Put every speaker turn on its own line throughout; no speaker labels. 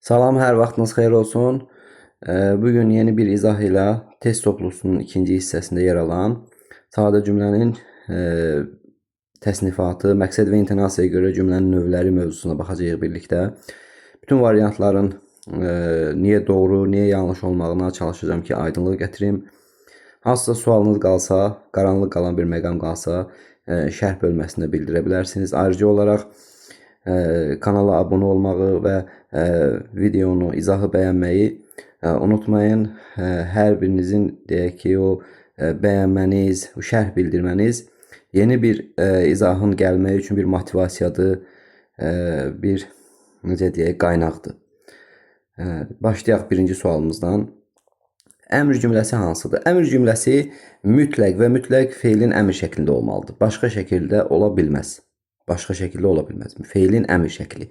Salam, hər vaxtınız xeyir olsun. Bugün yeni bir izah ilə test toplusunun ikinci hissəsində yer alan sadə cümlənin təsnifatı, məqsəd və intonasiyaya görə cümlənin növləri mövzusuna baxacağıq birlikdə. Bütün variantların niyə doğru, niyə yanlış olmağına çalışacağım ki, aydınlıq gətirim. Hansısa sualınız qalsa, qaranlıq qalan bir məqam qalsa, şərh bölməsində bildirə bilərsiniz. Ayrıca olaraq kanala abunə olmağı və videonu, izahı bəyənməyi unutmayın. Hər birinizin deyək ki, o bəyənməniz, şərh bildirməniz yeni bir izahın gəlməyi üçün bir motivasiyadır, bir necə deyək, qaynaqdır. Başlayaq birinci sualımızdan. Əmr cümləsi hansıdır? Əmr cümləsi mütləq və mütləq feilin əmr şəklində olmalıdır. Başqa şəkildə ola bilməz. Başqa şəkildə ola bilməz. Feilin əmr şəkli.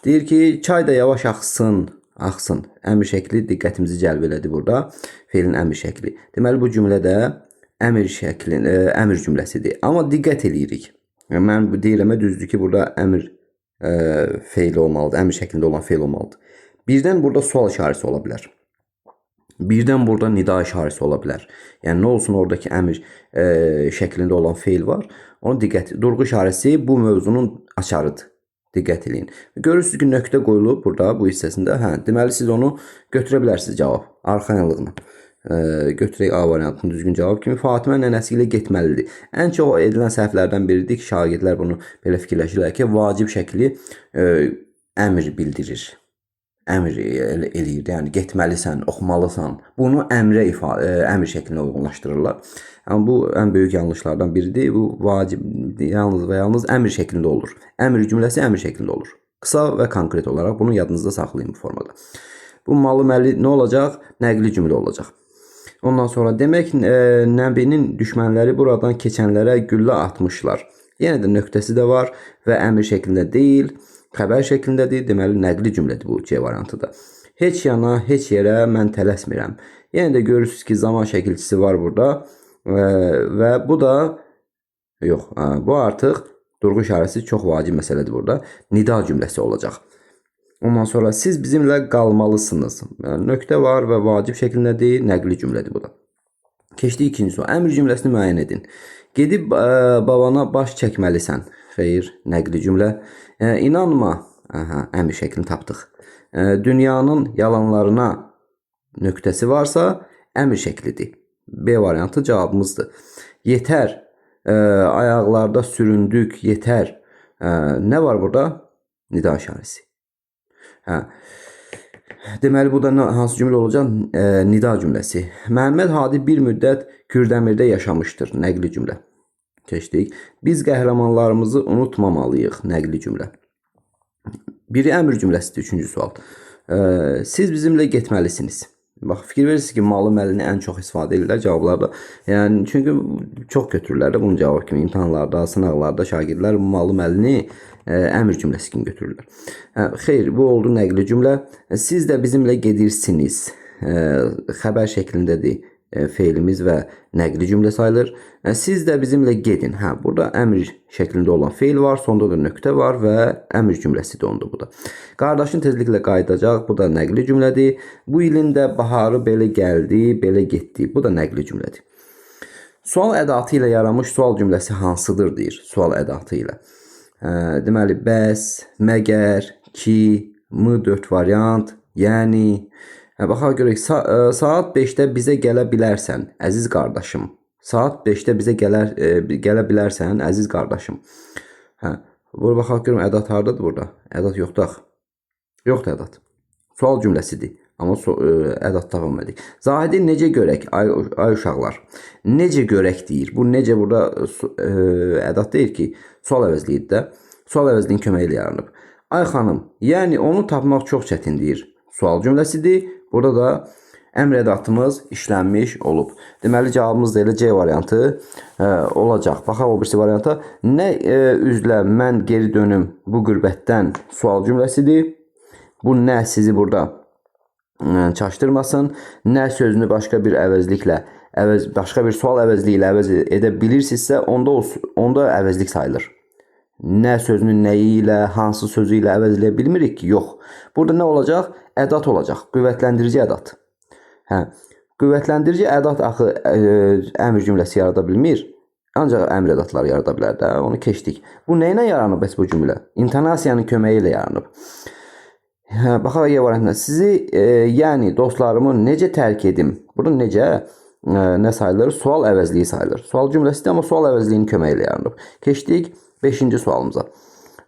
Deyir ki, çay da yavaş axsın, axsın. Əmr şəkli diqqətimizi cəlb elədi burada. Feilin əmr şəkli. Deməli, bu cümlədə əmr şəkli, əmr cümləsidir. Amma diqqət eləyirik. Mən deyirəm, düzdür ki, burada əmr feili olmalıdır. Əmr şəklində olan feil olmalıdır. Birdən burada sual işarəsi ola bilər. Birdən burada nida işarəsi ola bilər. Yəni, nə olsun, oradakı əmr şəklində olan feil var. Ona diqqət, durğu işarəsi bu mövzunun açarıdır. Diqqət eləyin. Görürsünüz ki, nöqtə qoyulub burada, bu hissəsində. Deməli, siz onu götürə bilərsiniz cavab. Arxayınlıqla. Götürək A variantının düzgün cavab kimi. Fatimə nənəsi ilə getməlidir. Ən çox edilən səhvlərdən biridir ki, şagirdlər bunu belə fikirləşirlər ki, vacib şəkli əmr bildirir. Əmr eləyir, yəni getməlisən, oxumalısan. Bunu əmr şəklinə uyğunlaşdırırlar. Yəni, bu ən böyük yanlışlardan biridir. Bu vacib yalnız və yalnız əmr şəklində olur. Əmr cümləsi əmr şəklində olur. Qısa və konkret olaraq bunu yadınızda saxlayın bu formada. Bu malı-məli nə olacaq? Nəqli cümlə olacaq. Ondan sonra demək, Nəbinin düşmənləri buradan keçənlərə güllə atmışlar. Yenə də nöqtəsi də var və əmr şəklində deyil. Xəbər şəklindədir, deməli nəqli cümlədir bu C variantıda. Heç yana, heç yerə mən tələsmirəm. Yenə də görürsünüz ki, zaman şəkilçisi var burada və bu da yox, bu artıq durğu işarəsi çox vacib məsələdir burada. Nida cümləsi olacaq. Ondan sonra siz bizimlə qalmalısınız. Yəni, nöqtə var və vacib şəklindədir, nəqli cümlədir bu da. Keçdik ikinci sual. Əmr cümləsini müəyyən edin. Gedib babana baş çəkməlisən. Xeyr, nəqli cümlə. İnanma, əmr şəklini tapdıq. Dünyanın yalanlarına nöqtəsi varsa, əmr şəklidir. B variantı cavabımızdır. Yetər, ayaqlarda süründük, yetər. Nə var burada? Nida işarəsi. Deməli, bu da hansı cümlə olacaq? Nida cümləsi. Məhəmməd Hadi bir müddət Kürdəmirdə yaşamışdır. Nəqli cümlə. Keçdik. Biz qəhrəmanlarımızı unutmamalıyıq. Nəqli cümlə. Biri əmr cümləsidir. Üçüncü sual. Siz bizimlə getməlisiniz. Bax, fikir verirsiniz ki, malı məlini ən çox istifadə edirlər cavablarda. Yəni, çünki çox götürürlər də bunun cavabı kimi. İmtahanlarda, sınaqlarda şagirdlər malı məlini əmr cümləsi kimi götürürlər. Xeyr, bu oldu nəqli cümlə. Siz də bizimlə gedirsiniz. Xəbər şəklindədir feilimiz və nəqli cümlə sayılır. Siz də bizimlə gedin. Burada əmr şəklində olan feil var, sonda da nöqtə var və əmr cümləsi də onda bu da. Qardaşın tezliklə qayıdacaq, bu da nəqli cümlədir. Bu ilin də baharı belə gəldi, belə getdi. Bu da nəqli cümlədir. Sual ədatı ilə yaranmış sual cümləsi hansıdır deyir. Sual ədatı ilə. Deməli, bəs, məgər, ki, M4 variant, yəni. Baxaq görək, saat 5-də bizə gələ bilərsən, əziz qardaşım. Saat 5-də bizə gələ bilərsən, əziz qardaşım. Burada baxaq görüm, ədat haradadır burada? Ədat yoxdur. Yoxdur ədat. Sual cümləsidir. Amma ədat tapılmadık. Zahidi necə görək, ay uşaqlar? Necə görək deyir. Bu necə burada ədat deyir ki, sual əvəzliyidir də. Sual əvəzliyin köməyi ilə yaranıb. Ay xanım, yəni onu tapmaq çox çətin deyir. Sual cümləsidir. Burada da əmr ədatımız işlənmiş olub. Deməli, cavabımız da elə C variantı olacaq. Baxaq o birisi varianta. Nə üzlə mən geri dönüm bu qürbətdən sual cümləsidir. Bu nə sizi burada çaşdırmasın. Nə sözünü başqa bir əvəzliklə, başqa bir sual əvəzliyi ilə əvəz edə bilirsinizsə, onda əvəzlik sayılır. nə sözünü nəyi ilə, hansı sözü ilə əvəzləyə bilmirik ki? Yox. Burada nə olacaq? Ədat olacaq. Qüvvətləndirici ədat. Hə. Qüvvətləndirici ədat axı əmr cümləsi yarada bilmir. Ancaq əmr ədatları yarada bilər də. Onu keçdik. Bu nə ilə yaranıb bəs bu cümlə? İntonasiyanın köməyi ilə yaranıb. Hə, baxaq Y variantına. Sizi, yəni dostlarımı necə tərk edim? Burada necə nə sayılır? Sual əvəzliyi sayılır. Sual cümləsidir, amma sual əvəzliyinin köməyi ilə yaranıb. Keçdik 5-ci sualımıza.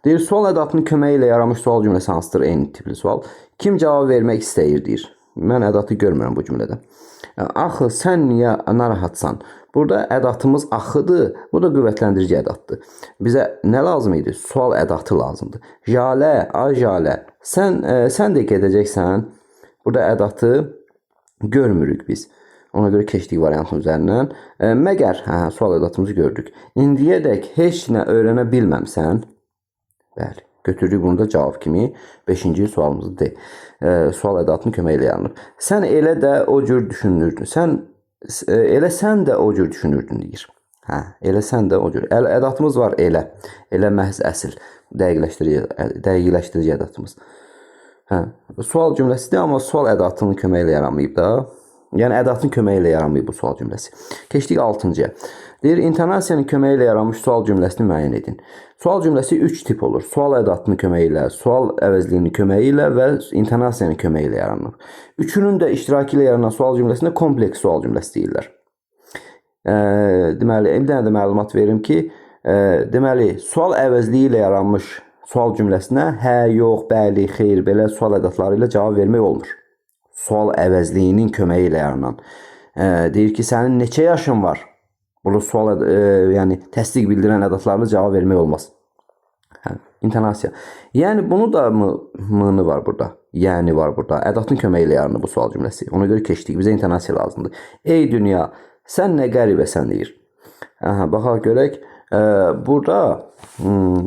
Deyir, sual ədatının köməyi ilə yaranmış sual cümləsi hansıdır? Eyni tipli sual. Kim cavab vermək istəyir, deyir. Mən ədatı görmürəm bu cümlədə. Axı, sən niyə narahatsan? Burada ədatımız axıdır. Bu da qüvvətləndirici ədatdır. Bizə nə lazım idi? Sual ədatı lazımdır. Jalə, ay jalə. Sən də gedəcəksən. Burada ədatı görmürük biz. Ona görə keçdik variantın üzərindən. Məgər, sual ədatımızı gördük. İndiyədək heç nə öyrənə bilməmsən. Bəli. Götürdük bunu da cavab kimi. 5-ci sualımızdır. Sual ədatının köməyi ilə yaranır. Sən elə də o cür düşünürdün. Elə sən də o cür düşünürdün, deyir. Elə sən də o cür. Ədatımız var elə. Elə məhz əsl. Dəqiqləşdirici ədatımız. Sual cümləsidir, amma sual ədatının köməyi ilə yaranmayıb da. Yəni, ədatın köməyi ilə yaranmayıb bu sual cümləsi. Keçdik 6-cıya. Deyir, intonasiyanın köməyi ilə yaranmış sual cümləsini müəyyən edin. Sual cümləsi 3 tip olur. Sual ədatının köməyi ilə, sual əvəzliyinin köməyi ilə və intonasiyanın köməyi ilə yaranır. Üçünün də iştirakı ilə yaranan sual cümləsinə kompleks sual cümləsi deyirlər. Deməli, bir dənə də məlumat verim ki, deməli, sual əvəzliyi ilə yaranmış sual cümləsinə hə, yox, bəli, xeyr, belə sual ədatları ilə cavab vermək olmur. Sual əvəzliyinin köməyi ilə yaranan. Deyir ki, sənin neçə yaşın var? Burada sual, yəni təsdiq bildirən ədatlarla cavab vermək olmaz. İntonasiya. Yəni, bunu da mı var burada? Yəni var burada. Ədatın köməyi ilə yaranır bu sual cümləsi. Ona görə keçdik. Bizə intonasiya lazımdır. Ey dünya, sən nə qəribəsən, deyir. Baxaq görək. Burada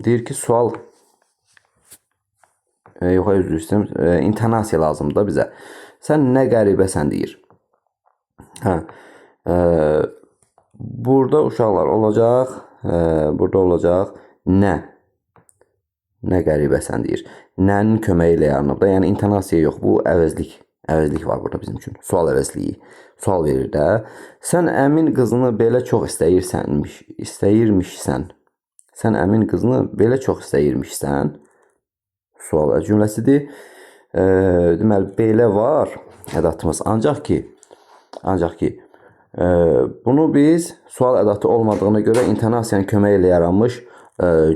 deyir ki, sual yox, özür istəyirəm. İntonasiya lazımdır da bizə. Sən nə qəribəsən, deyir. Burada uşaqlar olacaq, burada olacaq nə? Nə qəribəsən, deyir. Nənin köməyi ilə yaranıb da, yəni intonasiya yox, bu əvəzlik. Əvəzlik var burada bizim üçün. Sual əvəzliyi. Sual verir də. Sən əmin qızını belə çox istəyirmişsən. Sən əmin qızını belə çox istəyirmişsən. Sual cümləsidir. Deməli, belə var ədatımız. Ancaq ki, bunu biz sual ədatı olmadığına görə intonasiyanın köməyi ilə yaranmış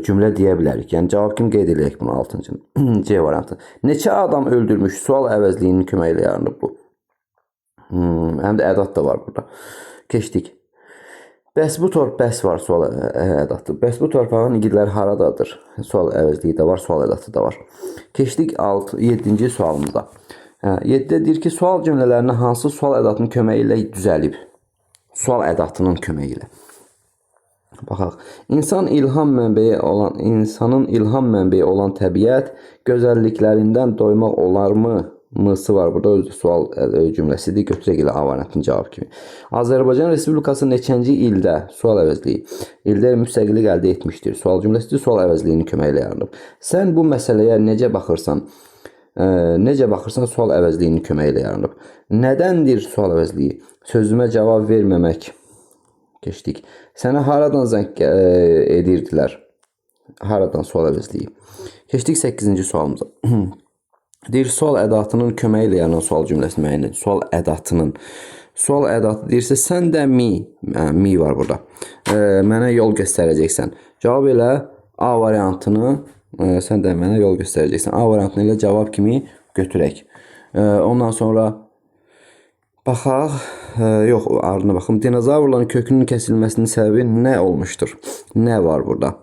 cümlə deyə bilərik. Yəni, cavab kimi qeyd edək bunu 6-cı. C variantı. Neçə adam öldürmüş sual əvəzliyinin köməyi ilə yaranıb bu. Həm də ədat da var burada. Keçdik. Bəs var sual ədatı. Bəs bu torpağın igidləri haradadır? Sual əvəzliyi də var, sual ədatı da var. Keçdik 7-ci sualımıza. 7-də deyir ki, sual cümlələrini hansı sual ədatının köməyi ilə düzəlib? Sual ədatının köməyi ilə. Baxaq. İnsanın ilham mənbəyi olan təbiət gözəlliklərindən doymaq olarmı? Mısı var burada, özü sual cümləsidir. Götürək ilə A variantının cavab kimi. Azərbaycan Respublikası neçənci ildə sual əvəzliyi? İldə müstəqillik əldə etmişdir. Sual cümləsidir, sual əvəzliyinin köməyi ilə yaranıb. Sən bu məsələyə necə baxırsan? Sual əvəzliyinin köməyi ilə yaranıb. Nədəndir sual əvəzliyi? Sözümə cavab verməmək. Keçdik. Sənə haradan zəng edirdilər? Haradan sual əvəzliyi. Keçdik 8-ci sualımıza. Deyir, sual ədatının köməyi ilə yaranan sual cümləsini müəyyən edin. Sual ədatının. Sual ədatı deyirsə, sən də mi var burada. Mənə yol göstərəcəksən. Cavab elə A variantını, sən də mənə yol göstərəcəksən. A variantını ilə cavab kimi götürək. Ondan sonra baxaq, yox, ardına baxım. Dinozavrların kökünün kəsilməsinin səbəbi nə olmuşdur? Nə var burada?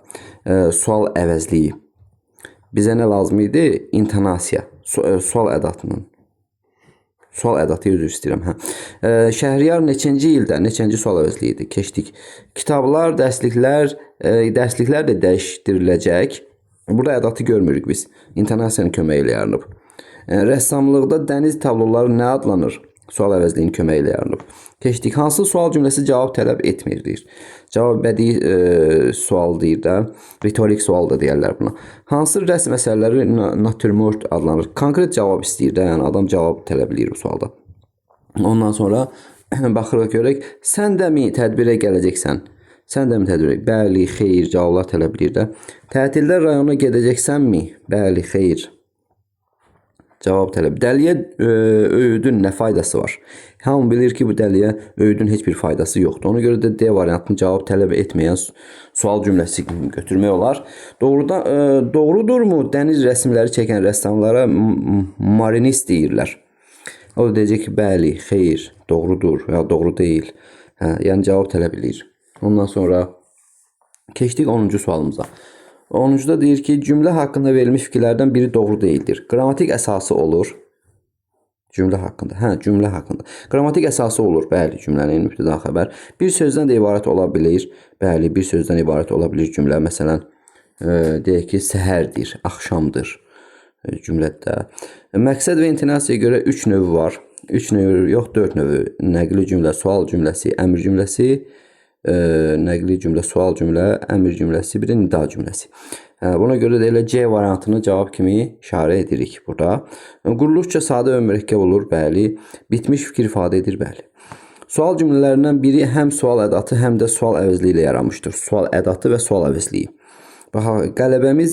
Sual əvəzliyi. Bizə nə lazım idi? İntonasiya. Sual ədatının. Sual ədatı üzr istəyirəm. Şəhriyar neçənci ildə? Neçənci sual əvəzliyi idi? Keçdik. Kitablar, dərsliklər də dəyişdiriləcək. Burada ədatı görmürük biz. İntonasiyanın köməyi ilə yaranıb. Rəssamlıqda dəniz tabloları nə adlanır? Sual əvəzliyinin köməyi ilə yaranıb. Keçdik. Hansı sual cümləsi cavab tələb etmir, deyir. Cavab bədii sual deyir də, ritorik sual da deyirlər buna. Hansı rəsm əsərləri natürmort adlanır? Konkret cavab istəyir də, yəni adam cavab tələb edir bu sualda. Ondan sonra baxırıq görək, sən də mi tədbirə gələcəksən? Sən də mi tədbirə? Bəli, xeyr cavablar tələb edir də. Tətildə rayona gedəcəksənmi? Bəli, xeyr. Cavab tələb. Dəliyə öğüdün nə faydası var? Hamı bilir ki, bu dəliyə öğüdün heç bir faydası yoxdur. Ona görə də D variantını cavab tələb etməyən sual cümləsi götürmək olar. Doğrudurmu? Dəniz rəsmləri çəkən rəssamlara marinist deyirlər. O da deyəcək ki, bəli, xeyr, doğrudur ya doğru deyil. Yəni cavab tələb edir. Ondan sonra keçdik 10-cu sualımıza. 10-cuda deyir ki, cümlə haqqında verilmiş fikirlərdən biri doğru deyildir. Qrammatik əsası olur. Cümlə haqqında. Cümlə haqqında. Qrammatik əsası olur. Bəli, cümlənin mübtəda xəbər. Bir sözdən də ibarət ola bilir. Bəli, bir sözdən ibarət ola bilir cümlə. Məsələn, deyək ki, səhərdir, axşamdır cümlədə. Məqsəd və intonasiyaya görə 3 növü var. 3 növü yox, 4 növü. Nəqli cümlə, sual cümləsi, əmr cümləsi, nəqli cümlə, sual cümlə, əmr cümləsi, bir də nida cümləsi. Buna görə də elə C variantını cavab kimi işarə edirik burada. Quruluşca sadə və mürəkkəb olur, bəli. Bitmiş fikir ifadə edir, bəli. Sual cümlələrindən biri həm sual ədatı, həm də sual əvəzliyi ilə yaranmışdır. Sual ədatı və sual əvəzliyi. Bax, qələbəmiz,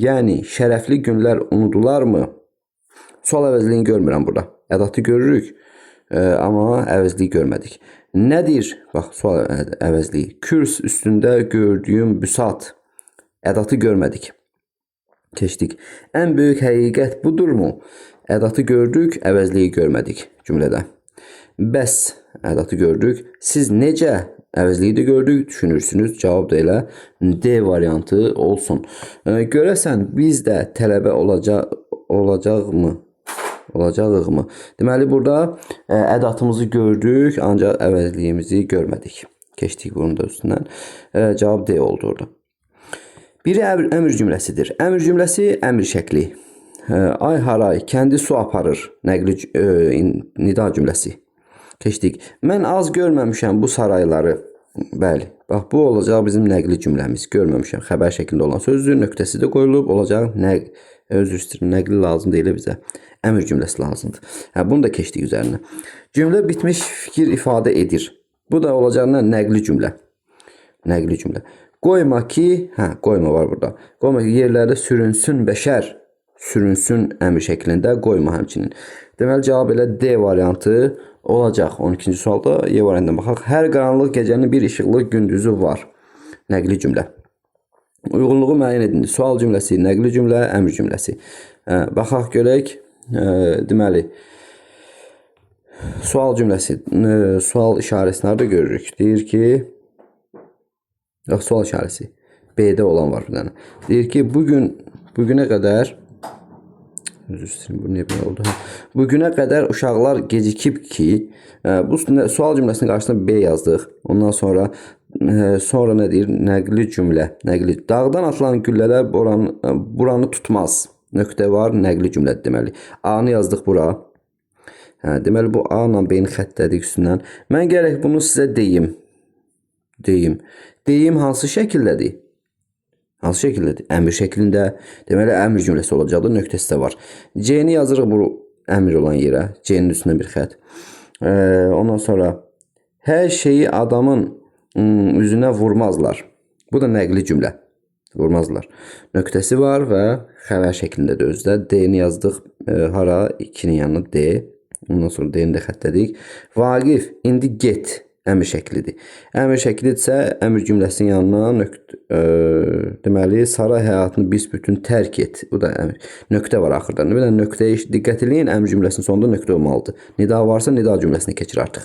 yəni şərəfli günlər unudularmı? Sual əvəzliyini görmürəm burada. Ədatı görürük, amma əvəzliyi görmədik. Nədir? Bax, sual əvəzliyi. Kürs üstündə gördüyüm büsat. Ədatı görmədik. Keçdik. Ən böyük həqiqət budurmu? Ədatı gördük, əvəzliyi görmədik cümlədə. Bəs ədatı gördük. Siz necə? Əvəzliyi də gördük, düşünürsünüz. Cavab da elə D variantı olsun. Görəsən biz də tələbə olacağıq mı? Deməli, burada ədatımızı gördük, ancaq əvəzliyimizi görmədik. Keçdik bunun da üstündən. Cavab D oldu orada. Biri əmr cümləsidir. Əmr cümləsi əmr şəkli. Ay haray, kəndi su aparır. Nəqli nida cümləsi. Keçdik. Mən az görməmişəm bu sarayları. Bəli. Bax, bu olacaq bizim nəqli cümləmiz. Görməmişəm. Xəbər şəklində olan sözdür. Nöqtəsi də qoyulub. Olacaq nəqli lazım deyil bizə. Əmr cümləsi lazımdır. Bunu da keçdik üzərinə. Cümlə bitmiş fikir ifadə edir. Bu da olacaq nəqli cümlə. Nəqli cümlə. Qoyma ki, qoyma var burada. Qoyma ki, yerlərdə sürünsün bəşər. Sürünsün əmr şəklində qoyma həmçinin. Deməli, cavab elə D variantı olacaq. 12-ci sualda E variantına baxaq. Hər qaranlıq gecənin bir işıqlı gündüzü var. Nəqli cümlə. Uyğunluğu müəyyən edin. Sual cümləsi, nəqli cümlə, əmr cümləsi. Baxaq görək. Deməli, sual cümləsi, sual işarəsini harada görürük? Deyir ki, sual işarəsi B-də olan var bir dənə. Deyir ki, bugünə qədər bugünə qədər uşaqlar gecikib ki, bu sual cümləsinin qarşısında B yazdıq. Ondan sonra nə deyir? Nəqli cümlə. Dağdan atılan güllələr buranı tutmaz. Nöqtə var, nəqli cümlədir deməli. A-nı yazdıq bura. Deməli, bu A ilə B-ni xəttlədik üstündən. Mən gərək bunu sizə deyim. Deyim hansı şəkildədir? Hansı şəkildədir? Əmr şəklində. Deməli, əmr cümləsi olacaqdır. Nöqtəsi də var. C-ni yazırıq bu əmr olan yerə. C-nin üstünə bir xət. Ondan sonra hər şeyi adamın üzünə vurmazlar. Bu da nəqli cümlə. Vurmazlar. Nöqtəsi var və xəbər şəklində də özdə. D-ni yazdıq. Hara? 2-nin yanına D. Ondan sonra D-ni də xəttlədik. Vaqif, indi get. Əmr şəklidir. Əmr şəklidirsə, əmr cümləsinin yanına deməli, saray həyatını büsbütün tərk et. Bu da əmr. Nöqtə var axırda. Bir də nöqtəyə diqqət eləyin. Əmr cümləsinin sonunda nöqtə olmalıdır. Nida varsa, nida cümləsinə keçir artıq.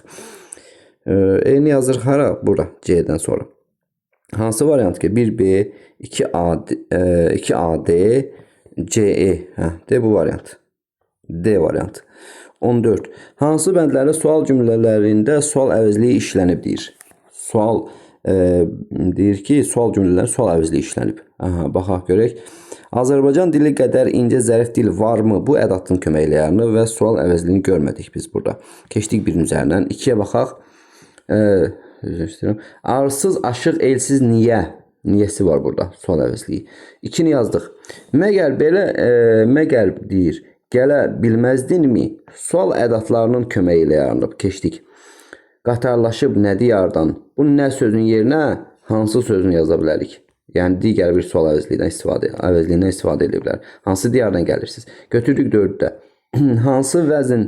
E-ni yazırıq hara? Bura. C-dən sonra. Hansı variant ki? 1B, 2AD, CE. D bu variant. D variant. 14. Hansı bəndlərdə sual cümlələrində sual əvəzliyi işlənib deyir. Sual deyir ki, sual cümlələri sual əvəzliyi işlənib. Baxaq görək. Azərbaycan dili qədər incə zərif dil varmı? Bu ədatın köməklərini və sual əvəzliyini görmədik biz burada. Keçdik birin üzərindən. 2-yə baxaq. Düzləşdirirəm. Arsız, aşıq, elsiz niyə? Niyəsi var burada. Sual əvəzliyi. 2-ni yazdıq. Məgər belə, məgər deyir, gələ bilməzdinmi? Sual ədatlarının köməyi ilə yaranıb. Keçdik. Qatarlaşıb nə diyardan? Bu nə sözün yerinə hansı sözünü yaza bilərik? Yəni digər bir sual əvəzliyindən istifadə edə bilər. Hansı diyardan gəlirsiniz? Götürdük 4-də. Hansı vəzn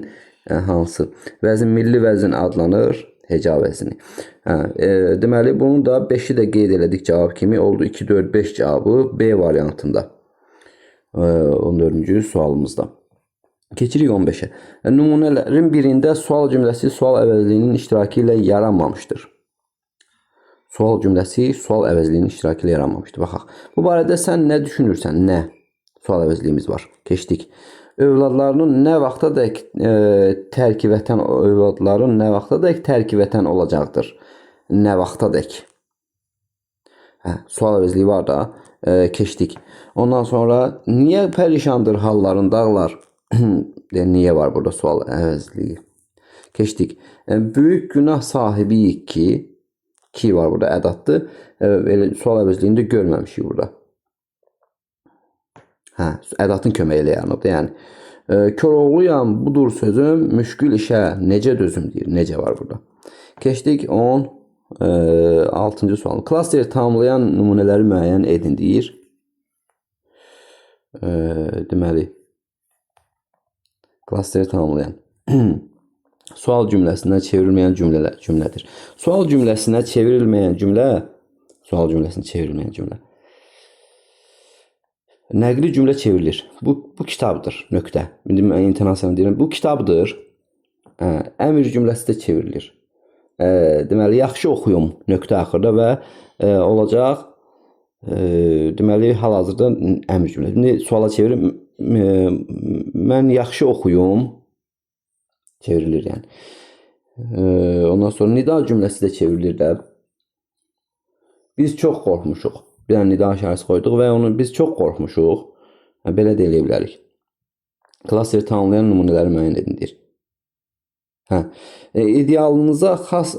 milli vəzn adlanır? Heca vəzni. Deməli bunu da 5-i də qeyd elədik cavab kimi. Oldu 2, 4, 5 cavabı B variantında. 14-cü sualımızda. Keçirik 15-ə. Nümunələrin birində sual cümləsi sual əvəzliyinin iştirakı ilə yaranmamışdır. Sual cümləsi sual əvəzliyinin iştirakı ilə yaranmamışdır. Baxaq. Bu barədə sən nə düşünürsən? Nə? Sual əvəzliyimiz var. Keçdik. Övladlarının nə vaxtadək tərki vətən olacaqdır? Nə vaxtadək? Sual əvəzliyi var da. Keçdik. Ondan sonra niyə pərişandır halların dağlar? Niyə var burada sual əvəzliyi? Keçdik. Böyük günah sahibiyik ki var burada ədatdır. Sual əvəzliyini də görməmişik burada. Ədatın köməyi ilə yaranıb. Yəni, Koroğluyam budur sözüm, müşkül işə necə dözüm deyir. Necə var burada. Keçdik 16-cı sual. Klasteri tamamlayan nümunələri müəyyən edin deyir. Deməli, klasteri tamamlayan. Sual cümləsinə çevrilməyən cümlədir. Sual cümləsinə çevrilməyən cümlə. Nəqli cümlə çevrilir. Bu kitabdır. Nöqtə. İndi mən intonasiyanı deyirəm. Bu kitabdır. Əmr cümləsi də çevrilir. Deməli, yaxşı oxuyum. Nöqtə axırda və olacaq. Deməli, hal-hazırda əmr cümlə. İndi suala çevirim. Mən yaxşı oxuyum. Çevrilir yəni. Ondan sonra nida cümləsi də çevrilir də. Biz çox qorxmuşuq. Bir dənə nida işarəsi qoyduq və onu biz çox qorxmuşuq. Belə də eləyə bilərik. Klasteri tamamlayan nümunələri müəyyən edindir. İdealınıza xas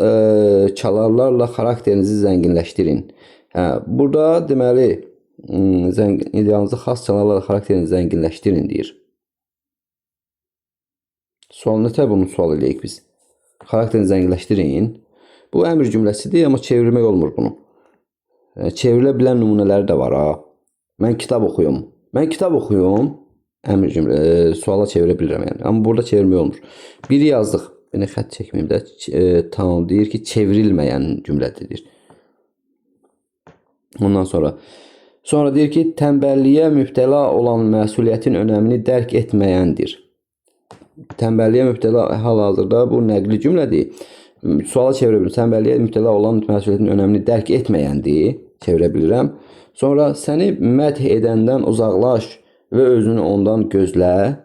çalarlarla xarakterinizi zənginləşdirin. Burada deməli idealınıza xas çalarlarla xarakterinizi zənginləşdirin deyir. Sual nətər bunu sual eləyik biz? Xarakterini zənginləşdirin. Bu əmr cümləsidir, amma çevirmək olmur bunu. Çevrilə bilən nümunələri də var. Mən kitab oxuyum. Əmr cümlə suala çevirə bilirəm yəni. Amma burada çevirmək olmur. Biri yazdıq. Beni xətt çəkməyim də. Tamam deyir ki, çevrilməyən cümlədir. Ondan sonra deyir ki, tənbəlliyə mübtəla olan məsuliyyətin önəmini dərk etməyəndir. Tənbəlliyə mübtəla hal-hazırda bu nəqli cümlədir. Suala çevirə bilirəm. Tənbəlliyə mübtəla olan məsuliyyətin önəmini dərk etməyəndir. Çevirə bilirəm. Sonra səni məth edəndən uzaqlaş və özünü ondan gözlə.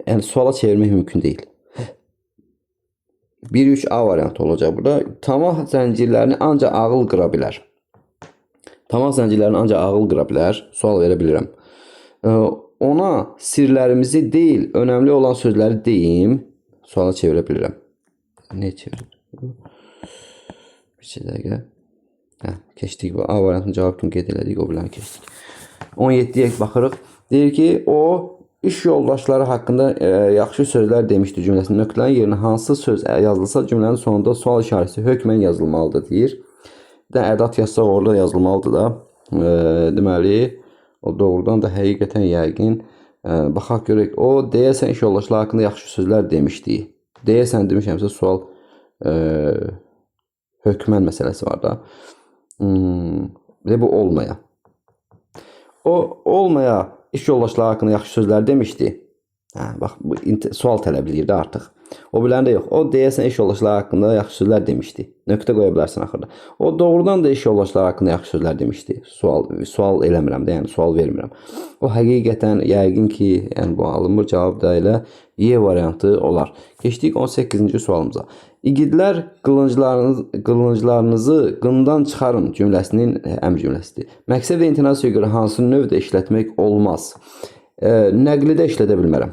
Yəni suala çevirmək mümkün deyil. 1-3A variantı olacaq burada. Tamah zəncirlərini ancaq ağıl qıra bilər. Sual verə bilirəm. Ona sirlərimizi deyil, önəmli olan sözləri deyim. Suala çevirə bilirəm. Ne çevirir? Bir dəqiqə. Keçdik. A variantının cavab kimi qeyd elədik. O biləni keçdik. 17-yə baxırıq. Deyir ki, o iş yoldaşları haqqında yaxşı sözlər demişdi cümləsinin nöqtələrin yerinə hansı söz yazılsa cümlənin sonunda sual işarəsi hökmən yazılmalıdır deyir. Bir də ədat yazsaq orada yazılmalıdır da. Deməli, o doğrudan da həqiqətən yəqin. Baxaq görək. O deyəsən iş yoldaşları haqqında yaxşı sözlər demişdi. Deyəsən demişəmsə sual hökmən məsələsi var da. Və bu olmaya. O olmaya iş yoldaşları haqqında yaxşı sözlər demişdi. Bax, bu sual tələb edir də artıq. O bilən də yox. O deyəsən iş yoldaşları haqqında yaxşı sözlər demişdi. Nöqtə qoya bilərsən axırda. O doğrudan da iş yoldaşları haqqında yaxşı sözlər demişdi. Sual eləmirəm də, yəni sual vermirəm. O həqiqətən yəqin ki, yəni bu alınmır, cavab da elə Y variantı olar. Keçdik 18-ci sualımıza. İgidlər qılınclarınızı qından çıxarın cümləsinin əmr cümləsidir. Məqsəd və intonasiyaya görə hansı növdə işlətmək olmaz? Nəqlidə işlədə bilmərəm.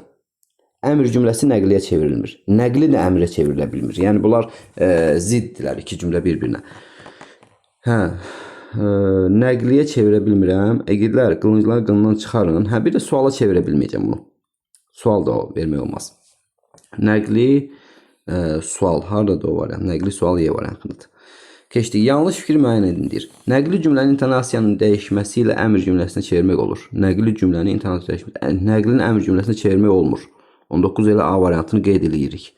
Əmr cümləsi nəqliyə çevrilmir. Nəqli də əmrə çevrilə bilmir. Yəni bunlar ziddirlər, iki cümlə bir-birinə. Nəqliyə çevirə bilmirəm. Əqidlər, qılıncları qınından çıxarın. Bir də suala çevirə bilməyəcəm bunu. Sual da vermək olmaz. Nəqli sual. Haradadır o variant? Nəqli sual Y variantındadır. Keçdik. Yanlış fikir müəyyən edindir. Nəqli cümlənin intonasiyanın dəyişməsi ilə əmr cümləsinə çevirmək olur. Nəqli cümlənin intonasiyasını dəyişməsi. Nəqlin əmr cümləsinə çevirmək olmur. 19 ilə A variantını qeyd edirik.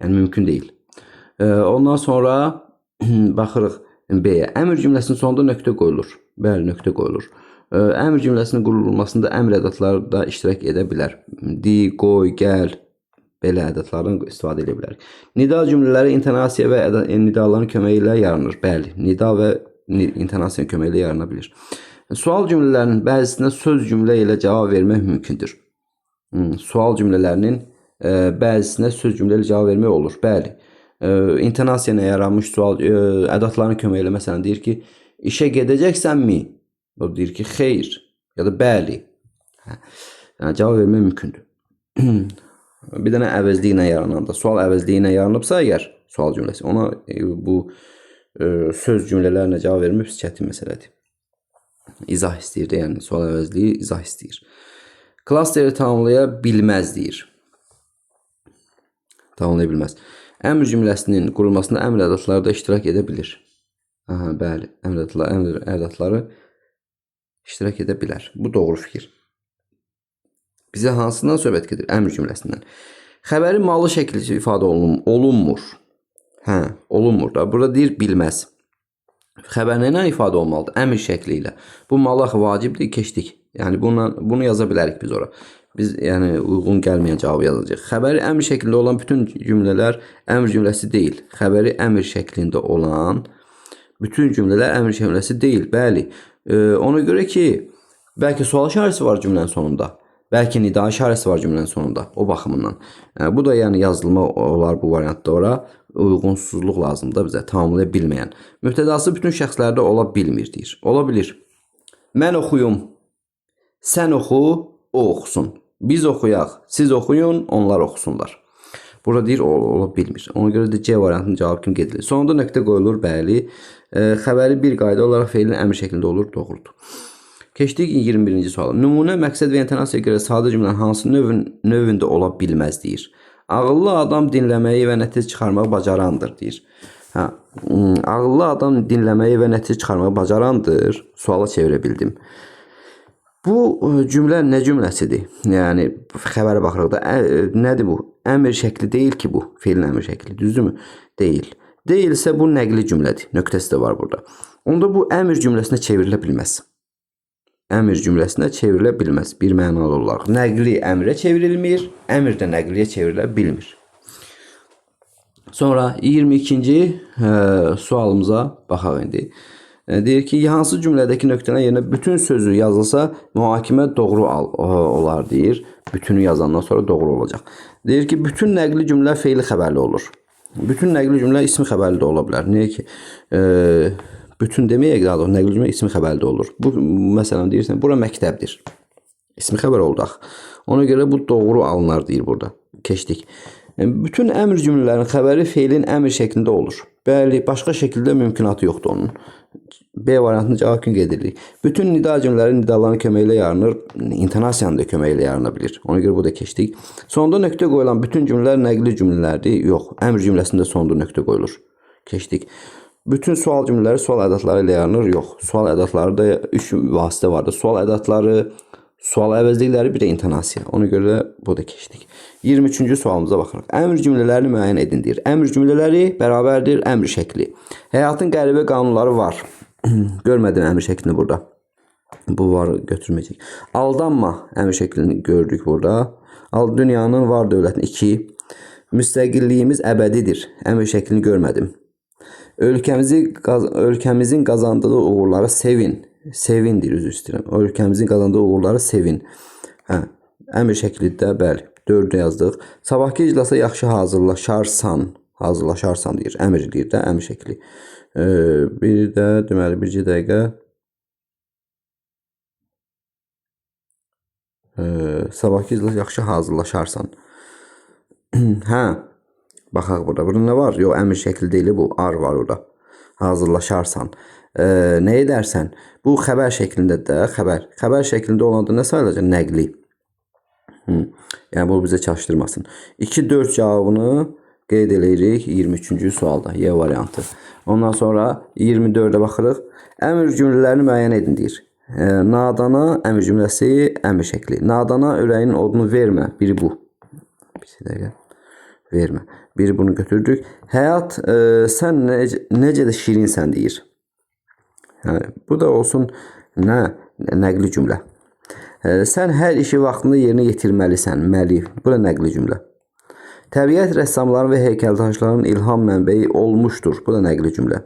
Yəni mümkün deyil. Ondan sonra baxırıq B-yə. Əmr cümləsinin sonunda nöqtə qoyulur. Bəli, nöqtə qoyulur. Əmr cümləsinin qurulmasında əmr ədatları da iştirak edə bilər. Di, qoy, gəl, belə ədatlardan istifadə edə bilərik. Nida cümlələri intonasiya və nidaların köməyi ilə yaranır. Bəli, nida və intonasiyanın köməyi ilə yarana bilir. Sual cümlələrinin bəzisinə söz cümlə ilə cavab vermək mümkündür. Sual cümlələrinin bəzisinə söz cümlə ilə cavab vermək olur. Bəli, intonasiya ilə yaranmış sual ədatların köməyi ilə məsələn deyir ki, işə gedəcəksənmi? O deyir ki, xeyr ya da bəli. Yəni cavab vermək mümkündür. Bir dənə əvəzliyi ilə yarananda, sual əvəzliyi ilə yaranıbsa əgər sual cümləsi, ona bu söz cümlələrlə cavab vermək çətin məsələdir. İzah istəyir də, yəni sual əvəzliyi izah istəyir. Klasteri tamamlaya bilməz deyir. Tamamlaya bilməz. Əmr cümləsinin qurulmasında əmr ədatları da iştirak edə bilir. Bəli, əmr ədatları iştirak edə bilər. Bu doğru fikir. Bizə hansından söhbət gedir? Əmr cümləsindən. Xəbəri malı şəkildə ifadə olunmur. Olunmur da. Burada deyir bilməz. Xəbər nə ilə ifadə olmalıdır? Əmr şəkli ilə. Bu malı axı vacibdir, keçdik. Yəni bunu yaza bilərik biz ora. Biz yəni uyğun gəlməyən cavabı yazacağıq. Xəbəri əmr şəklində olan bütün cümlələr əmr cümləsi deyil. Xəbəri əmr şəklində olan bütün cümlələr əmr cümləsi deyil. Bəli. Ona görə ki, bəlkə sual işarəsi var cümlənin sonunda. Bəlkə nida işarəsi var cümlənin sonunda. O baxımından. Bu da yəni yazılma olar bu variantda ora. Uyğunsuzluq lazımdır bizə. Tamamlaya bilməyən. Mübtədası bütün şəxslərdə ola bilmir deyir. Ola bilir. Mən oxuyum. Sən oxu, o oxusun. Biz oxuyaq. Siz oxuyun, onlar oxusunlar. Burada deyir ola bilmir. Ona görə də C variantının cavabı kimi qeyd edilir. Sonunda nöqtə qoyulur, bəli. Xəbəri bir qayda olaraq feilin əmr şəklində olur, doğrudur. Keçdik 21-ci suala. Nümunə, məqsəd və intonasiyaya görə sadə cümlənin hansı növündə ola bilməz deyir. Ağıllı adam dinləməyi və nəticə çıxarmağı bacarandır deyir. Ağıllı adam dinləməyi və nəticə çıxarmağı bacarandır. Suala çevirə bildim. Bu cümlə nə cümləsidir? Yəni xəbərə baxırıq da nədir bu? Əmr şəkli deyil ki bu. Feilin əmr şəkli, düzdürmü? Deyil. Deyilsə bu nəqli cümlədir. Nöqtəsi də var burada. Onda bu əmr cümləsinə çevrilə bilməz. Əmr cümləsinə çevrilə bilməz. Bir mənalı olaraq. Nəqli əmrə çevrilmir, əmr də nəqliyə çevrilə bilmir. Sonra 22-ci sualımıza baxaq indi. Deyir ki, hansı cümlədəki nöqtənin yerinə bütün sözü yazılsa mühakimə doğru olar deyir. Bütünü yazandan sonra doğru olacaq. Deyir ki, bütün nəqli cümlə feili xəbərli olur. Bütün nəqli cümlə ismi xəbərli də ola bilər. Niyə ki? Bütün deməyək daha doğrusu nəqli cümlə ismi xəbərli olur. Bu məsələn deyirsən, bura məktəbdir. İsmi xəbər oldu axı. Ona görə bu doğru alınar deyir burada. Keçdik. Bütün əmr cümlələrin xəbəri feilin əmr şəklində olur. Bəli, başqa şəkildə mümkünatı yoxdur onun. B variantını cavab kimi qeyd edirik. Bütün nida cümlələri nidaların köməyi ilə yaranır, intonasiyanın da köməyi ilə yarana bilir. Ona görə bu da keçdik. Sonda nöqtə qoyulan bütün cümlələr nəqli cümlələrdir. Yox, əmr cümləsində sonda nöqtə qoyulur. Keçdik. Bütün sual cümlələri sual ədatları ilə yaranır. Yox, sual ədatları da 3 vasitə vardır. Sual ədatları, sual əvəzlikləri, bir də intonasiya. Ona görə bu da keçdik. 23-cü sualımıza baxırıq. Əmr cümlələrini müəyyən edin deyir. Əmr cümlələri bərabərdir əmr şəkli. Həyatın qəribə qanunları var. Görmədim əmr şəklini burada. Bu var götürməyəcək. Aldanma əmr şəklini gördük burada. Dünyanın var dövlətin 2. Müstəqilliyimiz əbədidir. Əmr şəklini görmədim. Ölkəmizin qazandığı uğurları sevin. Sevindir, üzr istəyirəm. Ölkəmizin qazandığı uğurları sevin. Əmr şəklidə, bəli, 4-ü yazdıq. Sabahki iclasa yaxşı hazırlaşarsan. Hazırlaşarsan deyir. Əmr deyir də, əmr şəkli. Bir də, deməli, bircə dəqiqə. Sabahki iclasa yaxşı hazırlaşarsan. Hə, baxaq burada. Burada nə var? Yox, əmr şəkli deyil bu. Ar var orada. Hazırlaşarsan. Nə edərsən? Bu xəbər şəklindədir də, xəbər. Xəbər şəklində olanda nə sayılacaq? Nəqli. Yəni bu bizə çaşdırmasın. 2-4 cavabını qeyd edirik 23-cü sualda. Y variantı. Ondan sonra 24-ə baxırıq. Əmr cümlələrini müəyyən edin deyir. Nadana əmr cümləsi, əmr şəkli. Nadana ürəyin odunu vermə. Biri bu. Bir dəqiqə. Vermə. Biri bunu götürdük. Həyat, sən necə də şirinsən deyir. Bu da olsun nəqli cümlə. Sən hər işi vaxtında yerinə yetirməlisən. Məli. Bu da nəqli cümlə. Təbiət rəssamların və heykəltaraşların ilham mənbəyi olmuşdur. Bu da nəqli cümlə.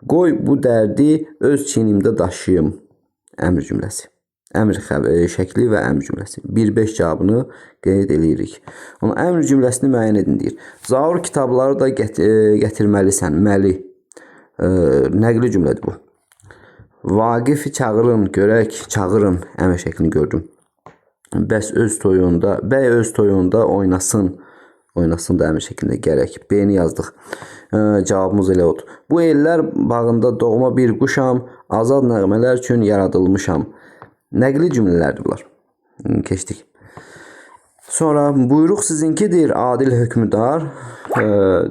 Qoy bu dərdi öz çiynimdə daşıyım. Əmr cümləsi. Əmr şəkli və əmr cümləsi. 1-5 cavabını qeyd edirik. Onun əmr cümləsini müəyyən edin deyir. Zaur kitabları da gətirməlisən. Məli. Nəqli cümlədir bu. Vaqifi çağırın, görək, çağırın. Əmr şəklini gördüm. Bəs öz toyunda, bəy öz toyunda oynasın. Oynasın da əmr şəklində gərək. B-ni yazdıq. Cavabımız elə odur. Bu ellər bağında doğma bir quşam, azad nəğmələr üçün yaradılmışam. Nəqli cümlələrdir bunlar. Keçdik. Sonra buyruq sizinkidir, adil hökmdar.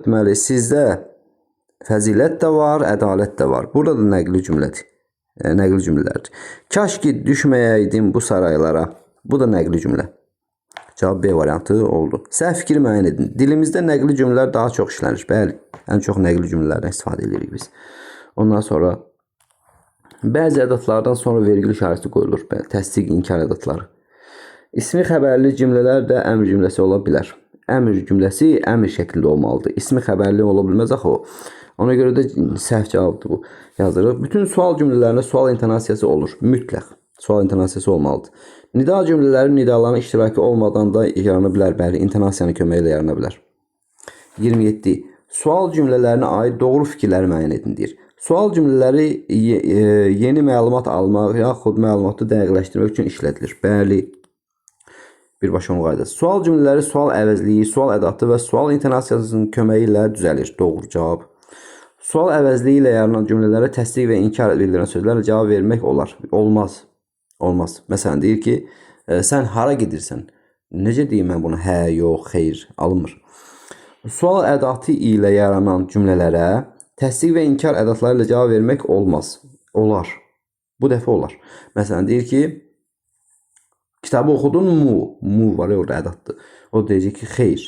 Deməli, sizdə fəzilət də var, ədalət də var. Burada da nəqli cümlədir. Nəqli cümlələrdir. Kaş ki düşməyəydim bu saraylara. Bu da nəqli cümlə. Cavab B variantı oldu. Səhv fikri müəyyən edin. Dilimizdə nəqli cümlələr daha çox işlənir. Bəli, ən çox nəqli cümlələrdən istifadə edirik biz. Ondan sonra bəzi ədatlardan sonra vergül işarəsi qoyulur. Təsdiq, inkar ədatları. İsmi xəbərli cümlələr də əmr cümləsi ola bilər. Əmr cümləsi əmr şəklində olmalıdır. İsmi xəbərli ola bilməz axı o. Ona görə də səhv cavabdır bu. Yazırıq. Bütün sual cümlələrində sual intonasiyası olur. Mütləq. Sual intonasiyası olmalıdır. Nida cümlələri nidaların iştirakı olmadan da yarana bilər. Bəli, intonasiyanın köməyi ilə yarana bilər. 27. Sual cümlələrinə aid doğru fikirləri müəyyən edin deyir. Sual cümlələri yeni məlumat almaq, yaxud məlumatı dəqiqləşdirmək üçün işlədilir. Bəli. Birbaşa onun qaydası. Sual cümlələri sual əvəzliyi, sual ədatı və sual intonasiyasının köməyi ilə düzəlir. Doğru cavab. Sual əvəzliyi ilə yaranan cümlələrə təsdiq və inkar bildirən sözlərlə cavab vermək olar. Olmaz. Olmaz. Məsələn, deyir ki, sən hara gedirsən? Necə deyim mən bunu? Hə, yox, xeyr, alınmır. Sual ədatı ilə yaranan cümlələrə təsdiq və inkar ədatları ilə cavab vermək olmaz. Olar. Bu dəfə olar. Məsələn, deyir ki, kitabı oxudun mu? Mu var ya, orada ədatdır. O deyəcək ki, xeyr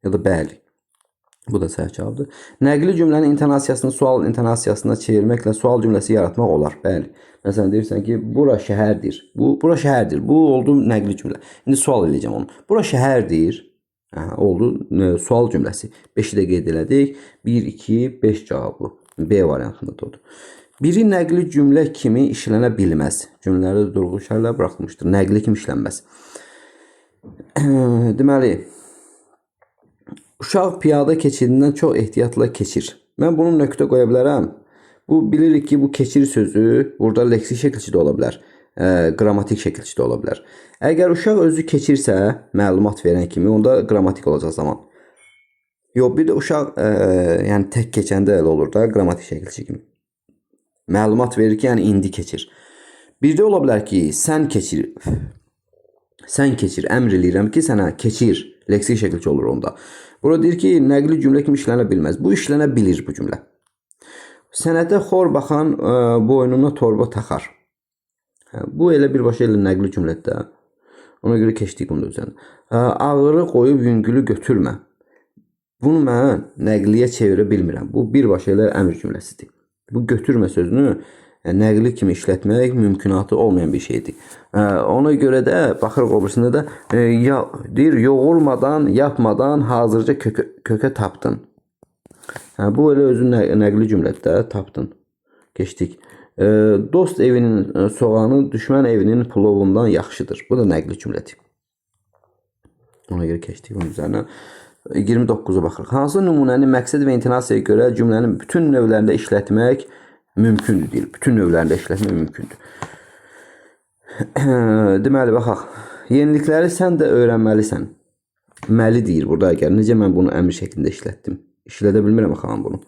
ya da bəli. Bu da səhv cavabdır. Nəqli cümlənin intonasiyasını sual intonasiyasına çevirməklə sual cümləsi yaratmaq olar. Bəli. Məsələn, deyirsən ki, bura şəhərdir. Bura şəhərdir. Bu oldu nəqli cümlə. İndi sual edəcəm onu. Bura şəhərdir. Oldu sual cümləsi. 5-i də qeyd elədik. 1, 2, 5 cavablı. B variantında doğru. Biri nəqli cümlə kimi işlənə bilməz. Cümlələrdə durğu işarələr buraxılmışdır. Nəqli kimi işlənməz. Deməli, uşaq piyada keçidindən çox ehtiyatla keçir. Mən bunu nöqtə qoya bilərəm. Bu bilirik ki, bu keçir sözü burada leksik şəkilçi də ola bilər. Qrammatik şəkilçi də ola bilər. Əgər uşaq özü keçirsə, məlumat verən kimi, onda qrammatik olacaq zaman. Yox, bir də uşaq yəni tək keçəndə elə olur da, qrammatik şəkilçi kimi. Məlumat verir ki, yəni indi keçir. Bir də ola bilər ki, sən keçir. Sən keçir, əmr eləyirəm ki, sənə keçir. Leksik şəkilçi olur onda. Burada deyir ki, nəqli cümlə kimi işlənə bilməz. Bu işlənə bilir bu cümlə. Sənətə xor baxan boynuna torba taxar. Bu elə birbaşa elə nəqli cümlədir. Ona görə keçdik bunu üzərində. Ağırı qoyub yüngülü götürmə. Bunu mən nəqliyə çevirə bilmirəm. Bu birbaşa elə əmr cümləsidir. Bu götürmə sözünü nəqli kimi işlətmək mümkünatı olmayan bir şeydir. Ona görə də baxırıq o birisində də deyir, yoğulmadan, yapmadan hazırca kökə tapdın. Bu elə özü nəqli cümlədir də, tapdın. Keçdik. Dost evinin soğanı düşmən evinin plovundan yaxşıdır. Bu da nəqli cümlədir. Ona görə keçdik onun üzərinə. 29-a baxırıq. Hansı nümunəni məqsəd və intonasiyaya görə cümlənin bütün növlərində işlətmək mümkündür deyil. Bütün növlərində işlətmək mümkündür. Deməli, baxaq. Yenilikləri sən də öyrənməlisən. Məli deyir burada əgər. Necə mən bunu əmr şəklində işlətdim? İşlədə bilmirəm axı bunu.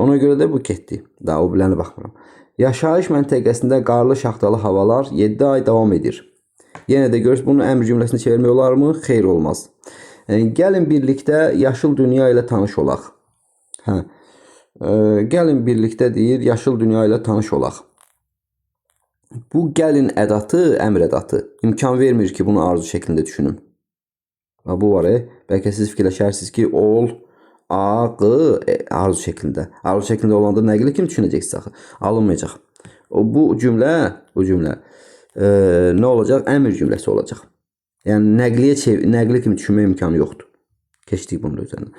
Ona görə də bu getdi. Daha o bilənə baxmıram. Yaşayış məntəqəsində qarlı şaxtalı havalar 7 ay davam edir. Yenə də görürsünüz, bunu əmr cümləsinə çevirmək olarmı? Xeyr, olmaz. Gəlin birlikdə yaşıl dünya ilə tanış olaq. Gəlin birlikdə deyir, yaşıl dünya ilə tanış olaq. Bu gəlin ədatı, əmr ədatı imkan vermir ki, bunu arzu şəklində düşünüm. Bu var, bəlkə siz fikirləşərsiniz ki, ol, ağı arzu şəklində. Arzu şəklində olanda nəqli kim düşünəcəksiniz axı? Alınmayacaq. Bu cümlə nə olacaq? Əmr cümləsi olacaq. Yəni nəqli kimi düşünmə imkanı yoxdur. Keçdik bunun üzərindən.